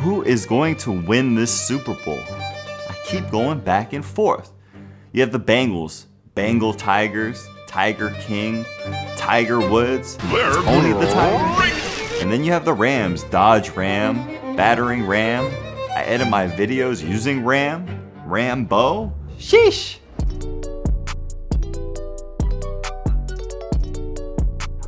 who is going to win this Super Bowl? I keep going back and forth. You have the Bengals, Bengal Tigers, Tiger King, Tiger Woods, Tony the Tiger. And then you have the Rams, Dodge Ram, Battering Ram. I edit my videos using Rambo. Sheesh.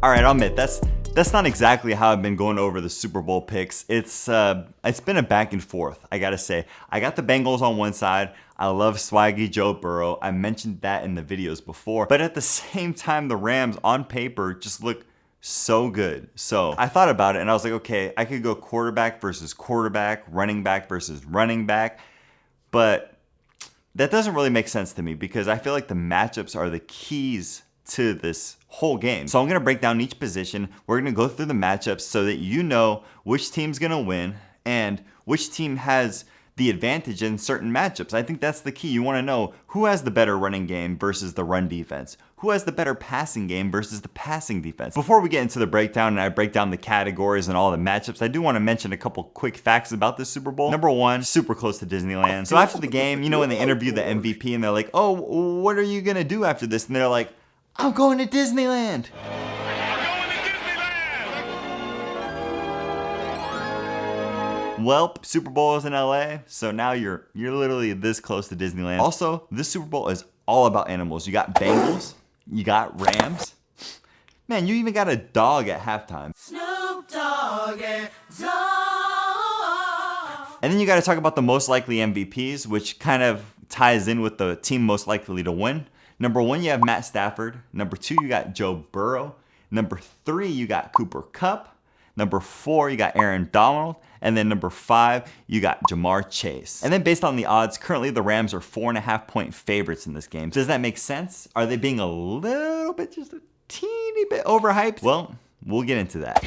All right, I'll admit that's not exactly how I've been going over the Super Bowl picks. It's been a back and forth, I gotta say. I got the Bengals on one side. I love swaggy Joe Burrow. I mentioned that in the videos before. But at the same time, the Rams on paper just look so good. So I thought about it and I was like, okay, I could go quarterback versus quarterback, running back versus running back. But that doesn't really make sense to me because I feel like the matchups are the keys to this whole game. So I'm going to break down each position. We're going to go through the matchups so that you know which team's going to win and which team has the advantage in certain matchups. I think that's the key. You want to know who has the better running game versus the run defense. Who has the better passing game versus the passing defense. Before we get into the breakdown and I break down the categories and all the matchups, I do want to mention a couple quick facts about this Super Bowl. Number one, super close to Disneyland. So after the game, you know when they interview the MVP and they're like, oh, what are you going to do after this? And they're like, I'm going to Disneyland. Well, Super Bowl is in LA, so now you're literally this close to Disneyland. Also, this Super Bowl is all about animals. You got Bengals, you got Rams. Man, you even got a dog at halftime. Snoop Dogg and Dog. And then you got to talk about the most likely MVPs, which kind of ties in with the team most likely to win. Number one, you have Matt Stafford. Number two, you got Joe Burrow. Number three, you got Cooper Kupp. Number four, you got Aaron Donald. And then number five, you got Jamar Chase. And then based on the odds, currently the Rams are 4.5-point favorites in this game. Does that make sense? Are they being a little bit, just a teeny bit overhyped? Well, we'll get into that.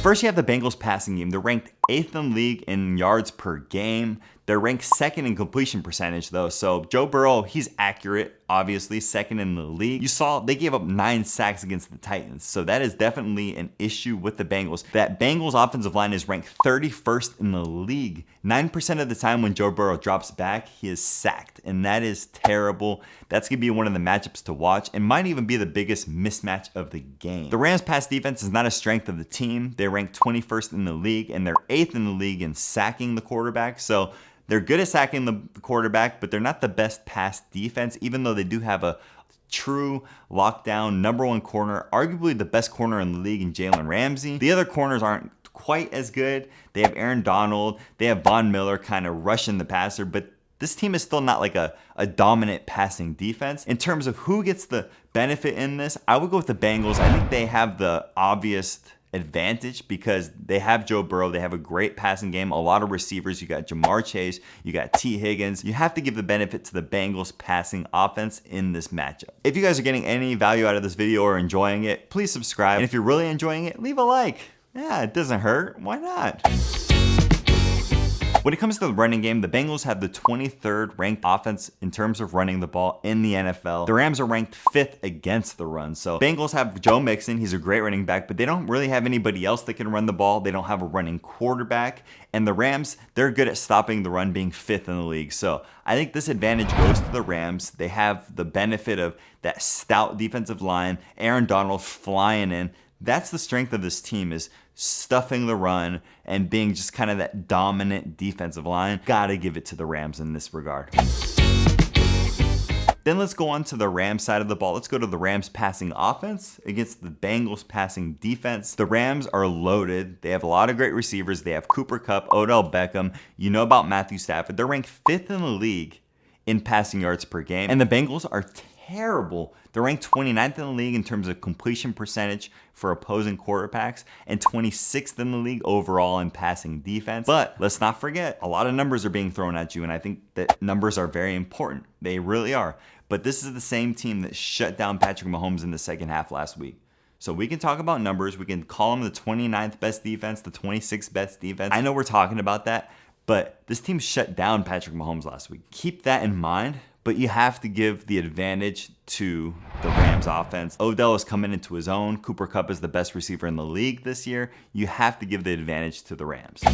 First, you have the Bengals passing game. They're ranked 8th in the league in yards per game. They're ranked 2nd in completion percentage, though. So Joe Burrow, he's accurate, obviously, 2nd in the league. You saw they gave up 9 sacks against the Titans. So that is definitely an issue with the Bengals. That Bengals offensive line is ranked 31st in the league. 9% of the time when Joe Burrow drops back, he is sacked. And that is terrible. That's going to be one of the matchups to watch and might even be the biggest mismatch of the game. The Rams pass defense is not a strength of the team. They're ranked 21st in the league and they're 8th in the league in sacking the quarterback. So they're good at sacking the quarterback, but they're not the best pass defense, even though they do have a true lockdown number one corner, arguably the best corner in the league in Jalen Ramsey. The other corners aren't quite as good. They have Aaron Donald. They have Von Miller kind of rushing the passer, but this team is still not like a dominant passing defense. In terms of who gets the benefit in this, I would go with the Bengals. I think they have the obvious advantage because they have Joe Burrow. They have a great passing game, a lot of receivers. You got Jamar Chase, you got T. Higgins. You have to give the benefit to the Bengals passing offense in this matchup. If you guys are getting any value out of this video or enjoying it, please subscribe. And if you're really enjoying it, leave a like. Yeah, it doesn't hurt. Why not? When it comes to the running game, the Bengals have the 23rd ranked offense in terms of running the ball in the NFL. The Rams are ranked 5th against the run. So Bengals have Joe Mixon. He's a great running back, but they don't really have anybody else that can run the ball. They don't have a running quarterback. And the Rams, they're good at stopping the run, being 5th in the league. So I think this advantage goes to the Rams. They have the benefit of that stout defensive line, Aaron Donald flying in. That's the strength of this team, is stuffing the run and being just kind of that dominant defensive line. Gotta give it to the Rams in this regard. Then let's go on to the Rams side of the ball. Let's go to the Rams passing offense against the Bengals passing defense. The Rams are loaded. They have a lot of great receivers. They have Cooper Kupp, Odell Beckham. You know about Matthew Stafford. They're ranked 5th in the league in passing yards per game. And the Bengals are terrible. They're ranked 29th in the league in terms of completion percentage for opposing quarterbacks and 26th in the league overall in passing defense. But let's not forget, a lot of numbers are being thrown at you, and I think that numbers are very important. They really are. But this is the same team that shut down Patrick Mahomes in the second half last week. So we can talk about numbers. We can call them the 29th best defense, the 26th best defense. I know we're talking about that, but this team shut down Patrick Mahomes last week. Keep that in mind. but you have to give the advantage to the Rams offense. Odell is coming into his own. Cooper Kupp is the best receiver in the league this year. You have to give the advantage to the Rams.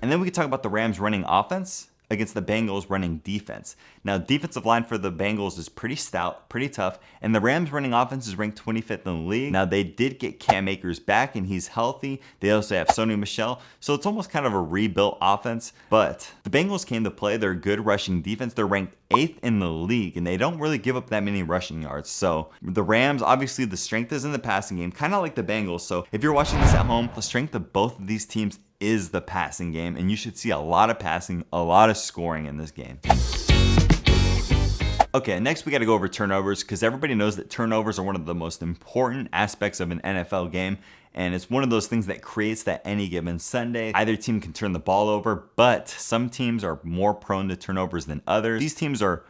And then we can talk about the Rams running offense against the Bengals running defense. Now, defensive line for the Bengals is pretty stout, pretty tough, and the Rams running offense is ranked 25th in the league. Now, they did get Cam Akers back, and he's healthy. They also have Sony Michel, so it's almost kind of a rebuilt offense, but the Bengals came to play. They're good rushing defense. They're ranked 8th in the league, and they don't really give up that many rushing yards. So the Rams, obviously the strength is in the passing game, kind of like the Bengals. So if you're watching this at home, the strength of both of these teams is the passing game, and you should see a lot of passing, a lot of scoring in this game. Okay, next we got to go over turnovers, because everybody knows that turnovers are one of the most important aspects of an NFL game, and it's one of those things that creates that any given Sunday. Either team can turn the ball over, but some teams are more prone to turnovers than others. These teams are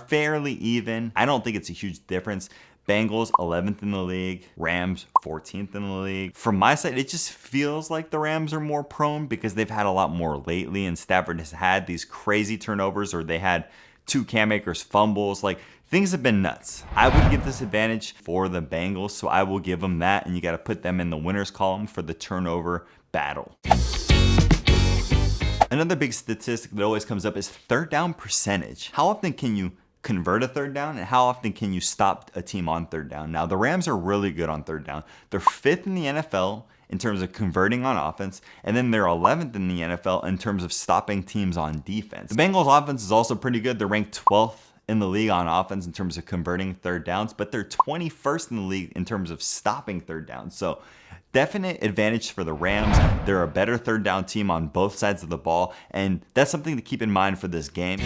fairly even. I don't think it's a huge difference. Bengals 11th in the league, Rams 14th in the league. From my side, it just feels like the Rams are more prone because they've had a lot more lately, and Stafford has had these crazy turnovers, or they had 2 Cam Akers fumbles. Like, things have been nuts. I would give this advantage for the Bengals, so I will give them that, and you got to put them in the winners column for the turnover battle. Another big statistic that always comes up is third down percentage. How often can you convert a third down, and how often can you stop a team on third down? Now, the Rams are really good on third down. They're 5th in the NFL in terms of converting on offense, and then they're 11th in the NFL in terms of stopping teams on defense. The Bengals offense is also pretty good. They're ranked 12th in the league on offense in terms of converting third downs, but they're 21st in the league in terms of stopping third downs. So definite advantage for the Rams. They're a better third down team on both sides of the ball, and that's something to keep in mind for this game.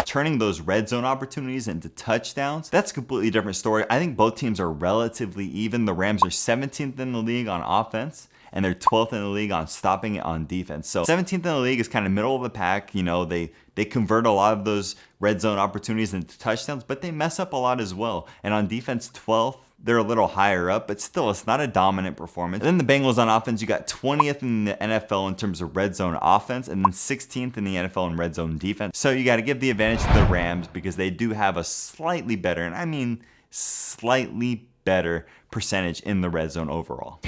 Turning those red zone opportunities into touchdowns, that's a completely different story. I think both teams are relatively even. The Rams are 17th in the league on offense, and they're 12th in the league on stopping it on defense. So 17th in the league is kind of middle of the pack. You know, they convert a lot of those red zone opportunities into touchdowns, but they mess up a lot as well. And on defense, 12th. They're a little higher up, but still, it's not a dominant performance. And then the Bengals on offense, you got 20th in the NFL in terms of red zone offense, and then 16th in the NFL in red zone defense. So you got to give the advantage to the Rams because they do have a slightly better, and I mean slightly better percentage in the red zone overall.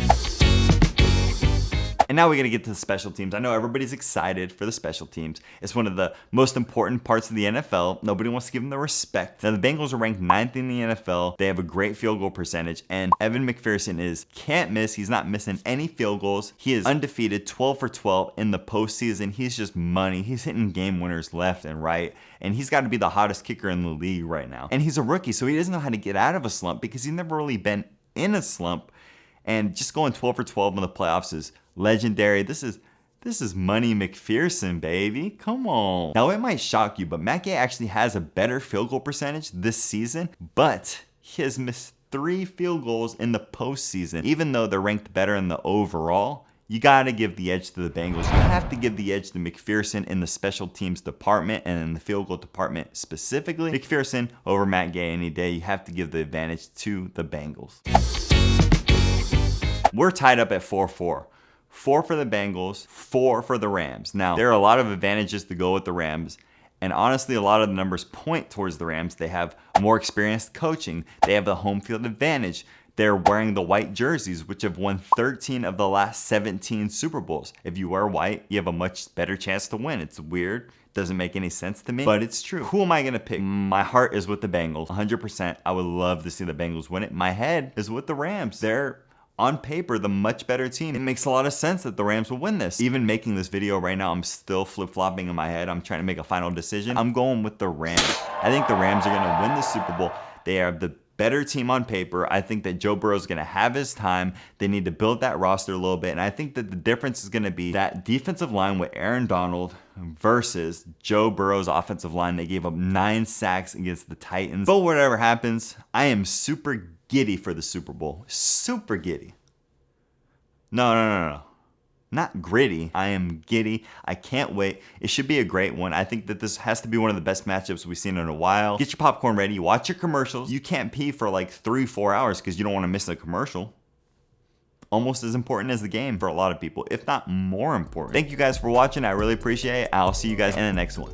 And now we got to get to the special teams. I know everybody's excited for the special teams. It's one of the most important parts of the NFL. Nobody wants to give them the respect. Now, the Bengals are ranked 9th in the NFL. They have a great field goal percentage, and Evan McPherson can't miss. He's not missing any field goals. He is undefeated, 12 for 12 in the postseason. He's just money. He's hitting game winners left and right, and he's got to be the hottest kicker in the league right now. And he's a rookie, so he doesn't know how to get out of a slump because he's never really been in a slump. And just going 12 for 12 in the playoffs is legendary. This is Money McPherson, baby. Come on. Now, it might shock you, but Matt Gay actually has a better field goal percentage this season, but he has missed 3 field goals in the postseason. Even though they're ranked better in the overall, you got to give the edge to the Bengals. You have to give the edge to McPherson in the special teams department and in the field goal department specifically. McPherson over Matt Gay any day. You have to give the advantage to the Bengals. We're tied up at 4-4. 4 for the Bengals, 4 for the Rams. Now, there are a lot of advantages to go with the Rams, and honestly, a lot of the numbers point towards the Rams. They have more experienced coaching. They have the home field advantage. They're wearing the white jerseys, which have won 13 of the last 17 Super Bowls. If you wear white, you have a much better chance to win. It's weird. Doesn't make any sense to me, but it's true. Who am I going to pick? My heart is with the Bengals, 100%. I would love to see the Bengals win it. My head is with the Rams. They're on paper the much better team. It makes a lot of sense that the Rams will win this. Even making this video right now, I'm still flip-flopping in my head. I'm trying to make a final decision. I'm going with the Rams. I think the Rams are going to win the Super Bowl. They are the better team on paper. I think that Joe Burrow is going to have his time. They need to build that roster a little bit, and I think that the difference is going to be that defensive line with Aaron Donald versus Joe Burrow's offensive line. They gave up 9 sacks against the Titans. But whatever happens, I am super giddy for the Super Bowl. Super giddy. No. Not gritty. I am giddy. I can't wait. It should be a great one. I think that this has to be one of the best matchups we've seen in a while. Get your popcorn ready. Watch your commercials. You can't pee for like 3-4 hours because you don't want to miss a commercial. Almost as important as the game for a lot of people, if not more important. Thank you guys for watching. I really appreciate it. I'll see you guys in the next one.